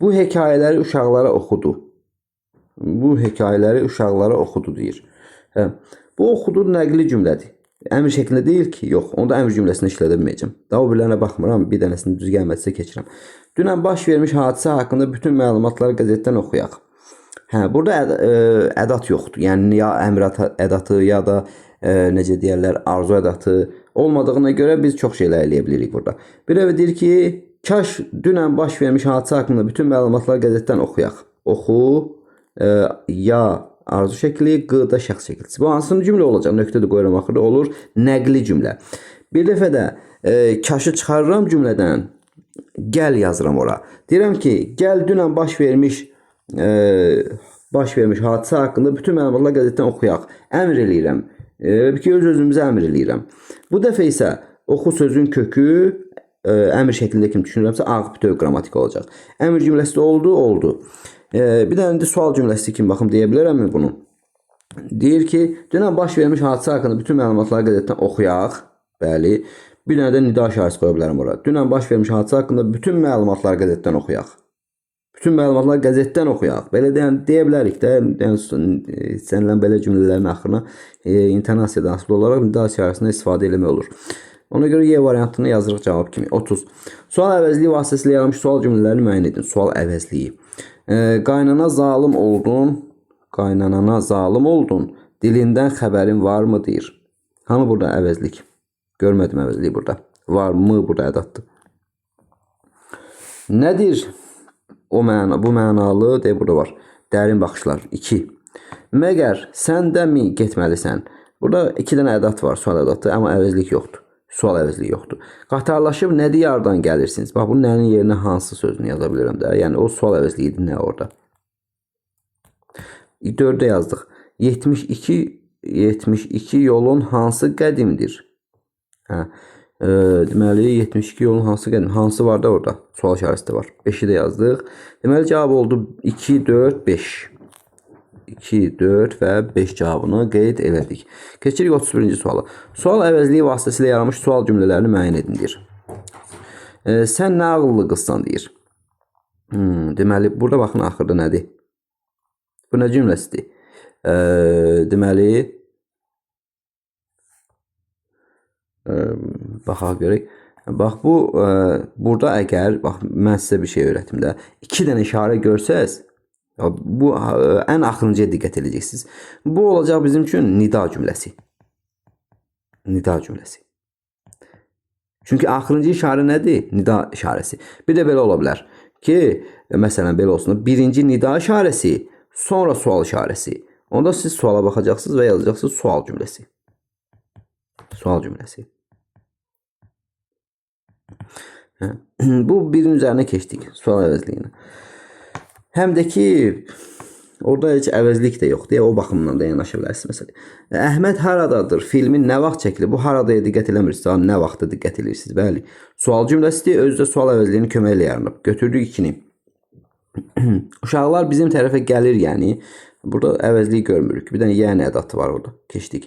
Bu hekayələri uşaqlara oxudu. Bu hekayələri uşaqlara oxudu deyir. Bu oxudu nəqli cümlədir. Əmr şəklində deyil ki, yox, onu da əmr cümləsində işlədə bilməyəcəm. Daha o birlərinə baxmıram, bir dənəsini düz gəlmədisə keçirəm. Dünən baş vermiş hadisə haqqında bütün məlumatları qəzetdən oxuyaq. Burada ədat yoxdur. Yəni ya əmr ədatı, ya da necə deyərlər, arzu ədatı olmadığına görə biz çox şeylər eləyə bilirik burada. Bir dəfə deyir ki, kaş dünən baş vermiş hadisə haqqında bütün məlumatları qəzetdən oxuyaq. Oxu, ya arzu şəkli, qda şəxs şəklisi. Bu hansının cümlə olacaq? Nöqtə də qoyuram axırda, olur nəqli cümlə. Bir dəfə də kaşı çıxarıram cümlədən, gəl yazıram ora. Deyirəm ki, gəl dünən baş vermiş hadisə haqqında bütün məlumatları qəzetdən oxuyaq. Əmr eləyirəm. ki, öz-özümüzə əmr eləyirəm. Bu dəfə isə oxu sözün kökü əmr şəklində kimi düşünürəmsə, ağ bütöv qrammatik olacaq. Əmr cümləsi də oldu, oldu. Bir dənə də sual cümləsi kimi baxım deyə bilərəmmi bunu? Deyir ki, dünən baş vermiş hadisə haqqında bütün məlumatları qəzetdən oxuyaq. Bəli. Bir dənə də nida işarəsi qoya bilərəm ora. Dünən baş vermiş hadisə haqqında bütün məlumatları qəzetdən oxuyaq. Bütün məlumatları qəzetdən oxuyaq. Belə deyə bilərik də, istənilən belə cümlələrin axırına intonasiyadan asılı olaraq nida işarəsindən istifadə eləmək olur. Ona görə Y variantını yazırıq cavab kimi. 30. Sual əvəzliyi vasitəsilə yaranmış sual cümlələrini müəyyən edin. Sual əvəzliyi. Qaynana zalim oldun. Qaynanana zalim oldun. Dilindən xəbərin varmı deyir. Hanı burada əvəzlik? Görmədim əvəzliyi burada. Var mı burada ədatdır. Nədir o məna? Bu mənalı deyə burada var. Dərin baxışlar. 2. Məgər sən də mi getməlisən? Burada 2 dənə ədat var. Sual ədatı, amma əvəzlik yoxdur. Sual əvəzliyi yoxdur. Qatarlaşıb nə diyardan gəlirsiniz? Bax, bunun nənin yerinə hansı sözünü yaza bilirəm də. Yəni, o sual əvəzliyidir nə orada. 4-də yazdıq. 72 yolun hansı qədimdir? Deməli, 72 yolun hansı qədim? Hansı var da orada? Sual işarəsi də var. 5-i də yazdıq. Deməli, cavab oldu 2, 4, 5. 2, 4 və 5 cavabını qeyd elədik. Keçirik 31-ci suala. Sual əvəzliyi vasitəsilə yaranmış sual cümlələrini müəyyən edin deyir. Sən nə ağıllı qızsan deyir. Deməli, burada baxın axırda nədir? Bu nə cümləsidir? Deməli, baxaq görək. Bax, bu, burada əgər, bax, mən sizə bir şey öyrətim də. 2 dənə işarə görsəz, bu ən axırıncıya diqqət edəcəksiniz. Bu olacaq bizim üçün nida cümləsi. Nida cümləsi. Çünki axırıncı işarə nədir? Nida işarəsi. Bir də belə ola bilər ki, məsələn belə olsun, birinci nida işarəsi, sonra sual işarəsi. Onda siz suala baxacaqsınız və yazacaqsınız sual cümləsi. Sual cümləsi. Bu birinin üzərinə keçdik. Sual əvəzliyinə. Həm də ki, orada heç əvəzlik də yoxdur. O baxımdan da yanaşa bilərsiniz məsələn. Əhməd haradadır? Filmin nə vaxt çəkilir? Bu haradaya diqqət eləmirsiniz. Nə vaxtda diqqət eləyirsiniz? Bəli. Sual cümləsidir. Özü də sual əvəzliyinin köməyi ilə yaranıb. Götürdük 2-ni. Uşaqlar bizim tərəfə gəlir, yəni. Burada əvəzliyi görmürük. Bir dənə yəni ədatı var orada. Keçdik.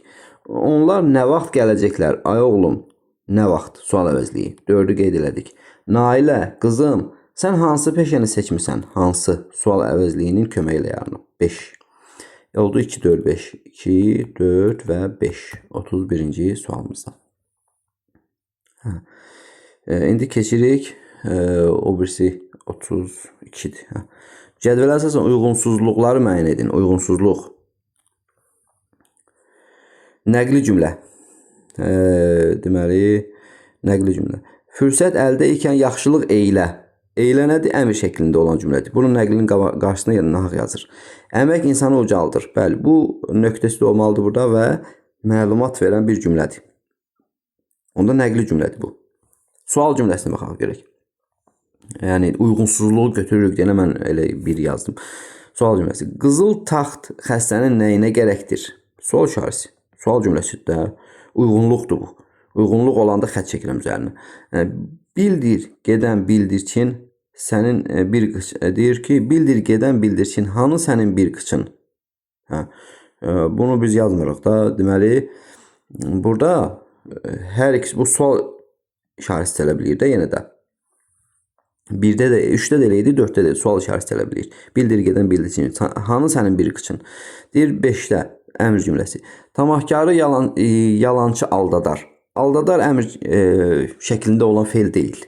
Onlar nə vaxt gələcəklər? Ay oğlum, nə vaxt? Sual əvəzliyi. 4-ü qeyd elədik. Nailə, qızım, sən hansı peşəni seçmirsən? Hansı? Sual əvəzliyinin köməyi ilə yaranıb. 5. Oldu 2, 4, 5. 2, 4 və 5. 31-ci sualımızda. İndi keçirik. O birisi 32-dir. Cədvələ əsasən uyğunsuzluqları müəyyən edin. Uyğunsuzluq. Nəqli cümlə. Deməli, nəqli cümlə. Fürsət əldə ikən yaxşılıq eylə. Eylə nədir? Əmr şəklində olan cümlədir. Bunun nəqlinin qarşısına nahaq yazır. Əmək insanı ucaldır. Bəli, bu nöqtəsi olmalıdır burada və məlumat verən bir cümlədir. Onda nəqli cümlədir bu. Sual cümləsinə baxaq görək. Yəni uyğunsuzluğu götürürük deyənə mən elə bir yazdım. Sual cümləsi. Qızıl taxt xəstənin nəyinə gərəkdir? Sual işarəsi. Sual cümləsi də uyğunluqdur bu. Uyğunluq olanda xətt çəkirəm üzərinə. Bildir gedən bildirçin sənin bir qıç deyir ki, bildir gedən bildirçin hanı sənin bir qıçın? Bunu biz yazmırıq da. Deməli burada hər ikisi bu sual işarəsi tələ bilir də yenə də. 1-də də, 3-də də eləydi, 4-də də sual işarəsi tələ bilir. Bildir gedən bildirçin hanı sənin bir qıçın? Deyir 5-də əmr cümləsi. Tamahkarı yalançı aldadar. Aldadar əmr şəklində olan feil deyil.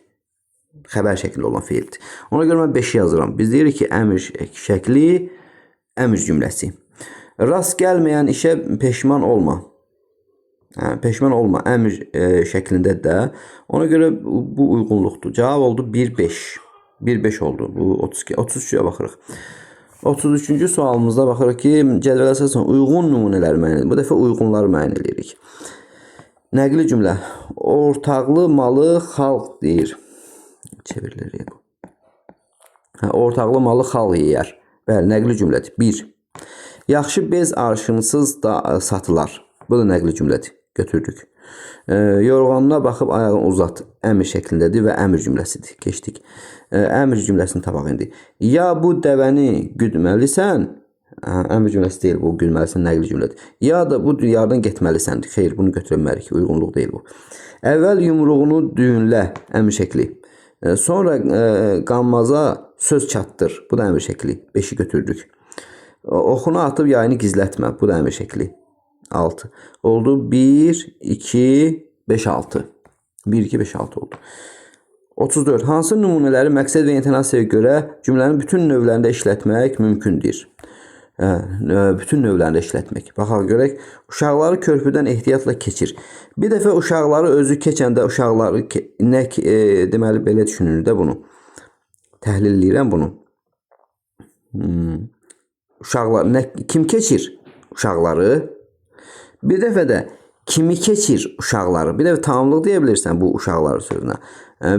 Xəbər şəklində olan feildir. Ona görə mən 5 yazıram. Biz deyirik ki, əmr şəkli əmr cümləsi. Rast gəlməyən işə peşman olma. Peşman olma əmr şəklində də. Ona görə bu uyğunluqdur. Cavab oldu 1-5. 1-5 oldu. Bu 32. 33-yə baxırıq. 33-cü sualımızda baxırıq ki, cədvələ əsasən uyğun nümunələr müəyyən edilir. Bu dəfə uyğunları müəyyən edirik. Nəqli cümlə. Ortaqlı malı xalq deyir. Çevirilir bu. Ortaqlı malı xalq yeyər. Bəli, nəqli cümlədir. 1. Yaxşı bez arşınsız da satılar. Bu da nəqli cümlədir. Götürdük. Yorğanına baxıb ayağını uzat. Əmr şəklindədir və əmr cümləsidir. Keçdik. Əmr cümləsini tapaq indi. Ya bu dəvəni güdməlisən. Əmr cümləsi deyil bu, güdməlisən nəqli cümlədir. Ya da bu diyardan getməlisən. Xeyr, bunu götürmərik. Uyğunluq deyil bu. Əvvəl yumruğunu düyünlə. Əmr şəkli. Sonra qanmaza söz çatdır. Bu da əmr şəkli. 5-i götürdük. Oxunu atıb yayını gizlətmə. Bu da əmr şəkli. 6. Oldu 1, 2, 5, 6. 1, 2, 5, 6 oldu. 34. Hansı nümunələri məqsəd və intonasiyaya görə cümlənin bütün növlərində işlətmək mümkündür? Bütün növlərində işlətmək. Baxaq görək. Uşaqları körpüdən ehtiyatla keçir. Bir dəfə uşaqları özü keçəndə uşaqları deməli belə düşünür də bunu. Təhlil edirəm bunu. Uşaqlar kim keçir? Uşaqları. Bir dəfə də kimi keçir uşaqları. Bir dəfə tamamlıq deyə bilirsən bu uşaqları sözünə.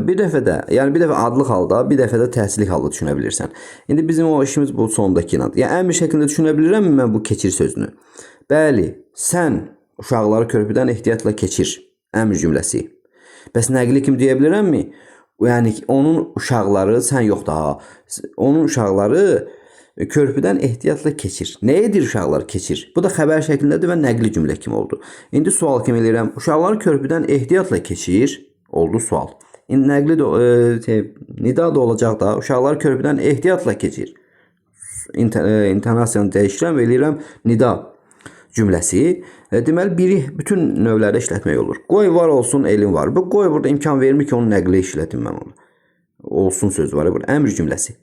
Bir dəfə də, yəni bir dəfə adlıq halda, bir dəfə də təsirlik halda düşünə bilirsən. İndi bizim o işimiz bu sondakı ilə. Yəni əmr şəklində düşünə bilirəmmi mən bu keçir sözünü? Bəli, sən uşaqları körpüdən ehtiyatla keçir. Əmr cümləsi. Bəs nəqli kim deyə bilirəmmi? Yəni onun uşaqları, sən yox da. Onun uşaqları körpüdən ehtiyatla keçir. Nə edir uşaqlar? Keçir. Bu da xəbər şəklindədir və nəqli cümlə kimi oldu. İndi sual kimi eləyirəm. Uşaqlar körpüdən ehtiyatla keçir. Oldu sual. İndi nəqli nida da olacaq da. Uşaqlar körpüdən ehtiyatla keçir. İntonasiyanı dəyişirəm və eləyirəm nida cümləsi. Deməli, biri bütün növlərdə işlətmək olur. Qoy var olsun, elin var. Bu qoy burada imkan vermir ki, onu nəqli işlətim mən onu. Olsun sözü var. Əmr cümləsi.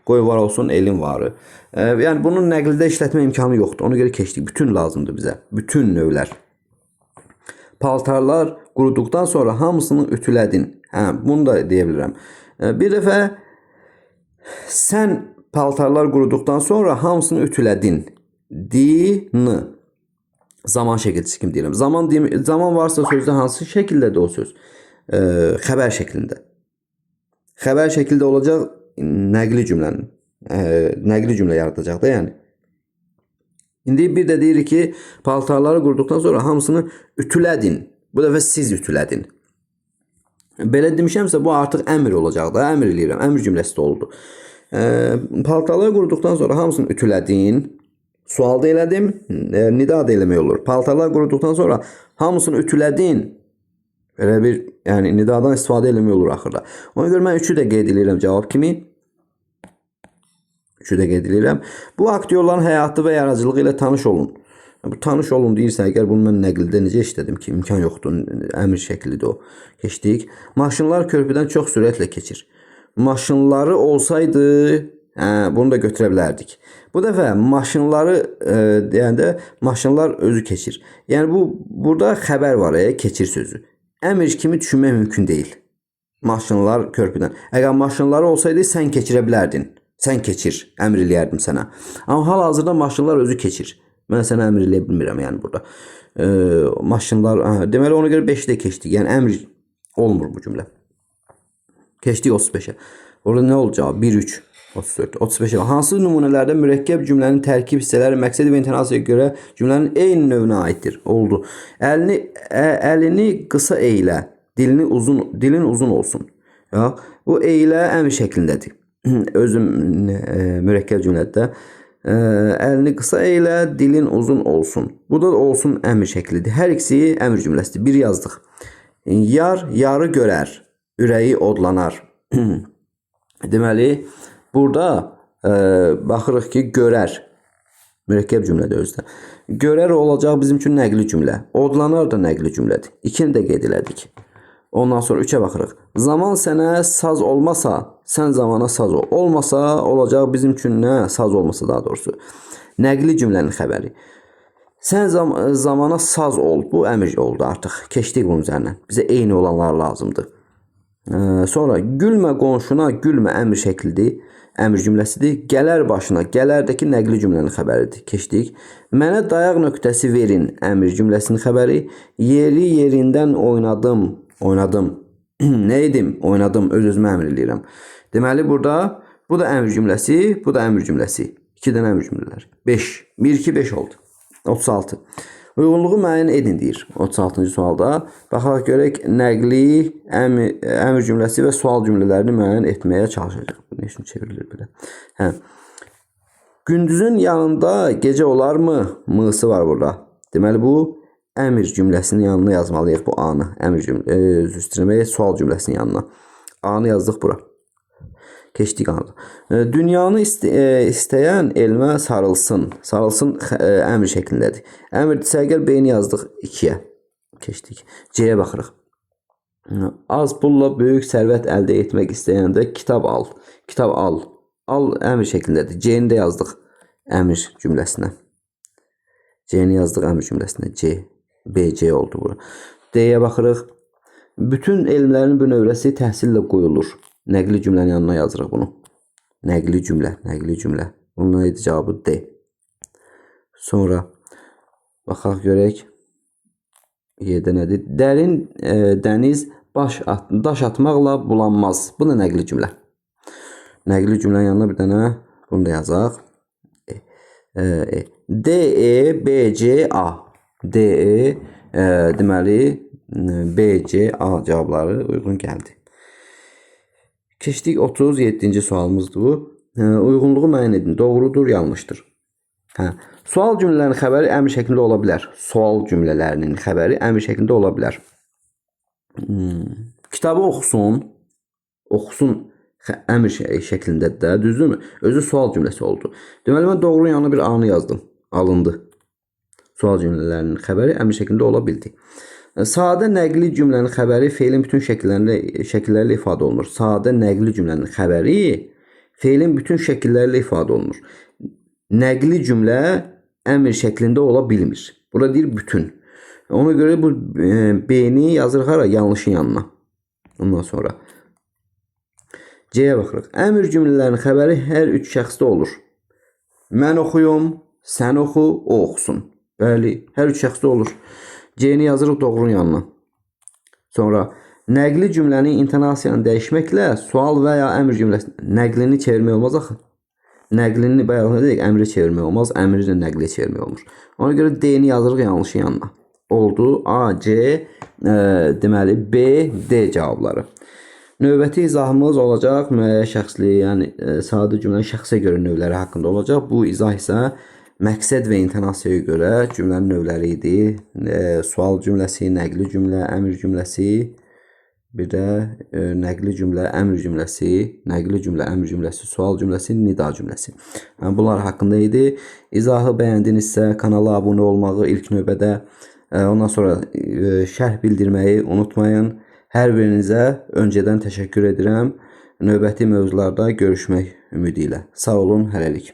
Qoy var olsun, elin varı. Yəni bunun nəqlidə işlətmə imkanı yoxdur. Ona görə keçdik. Bütün lazımdır bizə. Bütün növlər. Paltarlar quruduqdan sonra hamısını ütülədin. Bunu da deyə bilirəm. Bir dəfə sən paltarlar quruduqdan sonra hamısını ütülədin. Din. Zaman şəkilçisi kimi deyirəm. Zaman varsa sözdə hansı şəkildədir o söz? Xəbər şəklində. Xəbər şəkildə olacaq nəqli cümlənin. Nəqli cümlə yaradacaq da yəni. İndi bir də deyirik ki, paltarları quruduqdan sonra hamısını ütülədin. Bu dəfə siz ütülədin. Belə demişəmsə bu artıq əmr olacaq da. Əmr eləyirəm. Əmr cümləsi də oldu. Paltarları quruduqdan sonra hamısını ütülədin. Sual da elədim. Nida da eləmək olur. Paltarlar quruduqdan sonra hamısını ütülədin. Belə bir, yəni nidadan istifadə eləmək olur axırda. Ona görə mən 3-ü də qeyd edirəm cavab kimi. 3-ü də qeyd edirəm. Bu aktyorların həyatı və yaradıcılığı ilə tanış olun. Bu tanış olun deyirsə, əgər bunu mən nəqildə necə işlədim ki, imkan yoxdur. Əmr şəklidir o. Keçdik. Maşınlar körpüdən çox sürətlə keçir. Maşınları olsaydı, bunu da götürə bilərdik. Bu dəfə maşınları deyəndə maşınlar özü keçir. Yəni burada xəbər var, keçir sözü. Əmr kimi düşünmək mümkün deyil. Maşınlar körpüdən. Əgər maşınları olsaydı sən keçirə bilərdin. Sən keçir, əmr eləyərdim sənə. Amma hal-hazırda maşınlar özü keçir. Mən sənə əmr eləyə bilmirəm yəni burada. Maşınlar, deməli ona görə 5-də keçdik. Yəni əmr olmur bu cümlə. Keçdik 35-ə. Orada nə olacaq? 1, 3, 34, 35. Hansı nümunələrdə mürəkkəb cümlənin tərkib hissələri məqsəd və intonasiyaya görə cümlənin eyni növünə aiddir? Oldu. Əlini qısa eylə, dilin uzun olsun. Ya, bu eylə əmr şəklindədir. Özüm mürəkkəb cümlədə. Əlini qısa eylə, dilin uzun olsun. Bu da olsun əmr şəklidir. Hər ikisi əmr cümləsidir. Bir yazdıq. Yar, yarı görər. Ürəyi odlanar. Deməli, burada baxırıq ki, görər. Mürəkkəb cümlədə özdə. Görər olacaq bizim üçün nəqli cümlə. Odlanar da nəqli cümlədir. İkini də qeyd elədik. Ondan sonra 3-ə baxırıq. Zaman sənə saz olmasa, sən zamana saz ol. Olmasa olacaq bizim üçün nə? Saz olmasa daha doğrusu. Nəqli cümlənin xəbəri. Sən zamana saz ol. Bu əmr oldu artıq. Keçdik bunun üzərindən. Bizə eyni olanlar lazımdır. Sonra gülmə qonşuna, gülmə əmr şəklidir. Əmr cümləsidir. Gələr başına, gələrdəki nəqli cümlənin xəbəridir. Keçdik. Mənə dayaq nöqtəsi verin əmr cümləsinin xəbəri. Yeri yerindən oynadım. Oynadım. Nə edim? Oynadım. Öz-özümə əmr eləyirəm. Deməli burada bu da əmr cümləsi, bu da əmr cümləsi. 2 dənə əmr cümlələr. 5. 1, 2, 5 oldu. 36. Uyğunluğu müəyyən edin deyir 36-cı sualda. Baxaq görək nəqli, əmr cümləsi və sual cümlələrini müəyyən etməyə çalışacaq. Bu nə üçün çevrilir belə? Hə. Gündüzün yanında gecə olarmı? Mısı var burada. Deməli bu əmr cümləsinin yanına yazmalıyıq bu anı. Sual cümləsinin yanına. Anı yazdıq bura. Keçdik anı. Dünyanı istəyən elmə sarılsın. Sarılsın əmr şəklindədir. Əmrdirsə əgər B-ni yazdıq 2-yə. Keçdik. C-yə baxırıq. Az pulla böyük sərvət əldə etmək istəyəndə kitab al. Kitab al. Al əmr şəklindədir. C-ni də yazdıq əmr cümləsinə. C-ni yazdıq əmr cümləsinə. C. B, C oldu bura. D-yə baxırıq. Bütün elmlərin bu növrəsi təhsillə qoyulur. Nəqli cümlənin yanına yazırıq bunu. Nəqli cümlə, nəqli cümlə. Bunun neydi cavabı? D. Sonra baxaq görək. Y-də nədir? Dərin dəniz daş atmaqla bulanmaz. Bu da nəqli cümlə. Nəqli cümlənin yanına bir dənə bunu da yazaq. D, E, B, C, A. D, E, deməli B, C, A cavabları uyğun gəldi. Keçdik 37-ci sualımızdır bu. Uyğunluğu müəyyən edin. Doğrudur, yanlışdır. Sual cümlələrinin xəbəri əmr şəklində ola bilər. Sual cümlələrinin xəbəri əmr şəklində ola bilər. Kitabı oxusun. Oxusun əmr şəklindədir də, düzdürmü? Özü sual cümləsi oldu. Deməli, mən doğru yanına bir anı yazdım. Alındı. Sual cümlələrinin xəbəri əmr şəklində ola bildi. Sadə nəqli cümlənin xəbəri feilin bütün şəkillərlə ifadə olunur. Sadə nəqli cümlənin xəbəri feilin bütün şəkillərlə ifadə olunur. Nəqli cümlə əmr şəklində ola bilmir. Burada deyir bütün. Ona görə bu B-ni yazırıq hara? Yanlışın yanına. Ondan sonra C-yə baxırıq. Əmr cümlələrinin xəbəri hər üç şəxsdə olur. Mən oxuyum, sən oxu, o oxusun. Bəli, hər üç şəxsdə olur. C-ni yazırıq doğrunun yanına. Sonra nəqli cümlənin intonasiyanı dəyişməklə sual və ya əmr cümləsini nəqlini çevirmək olmaz axı. Nəqlini bayaq dedik, əmri çevirmək olmaz, əmri də nəqli çevirmək olmur. Ona görə D-ni yazırıq yanlışın yanına. Oldu A, C, deməli B, D cavabları. Növbəti izahımız olacaq müəyyən şəxsli, yəni sadə cümlənin şəxsə görə növləri haqqında olacaq. Bu izah isə məqsəd və intonasiyaya görə cümlənin növləri idi. Sual cümləsi, nəqli cümlə, əmr cümləsi, bir də nəqli cümlə, əmr cümləsi, nəqli cümlə, əmr cümləsi, sual cümləsi, nida cümləsi. Bunlar haqqında idi. İzahı bəyəndinizsə kanala abunə olmağı ilk növbədə, ondan sonra şərh bildirməyi unutmayın. Hər birinizə öncədən təşəkkür edirəm. Növbəti mövzularda görüşmək ümidi ilə. Sağ olun, hələlik.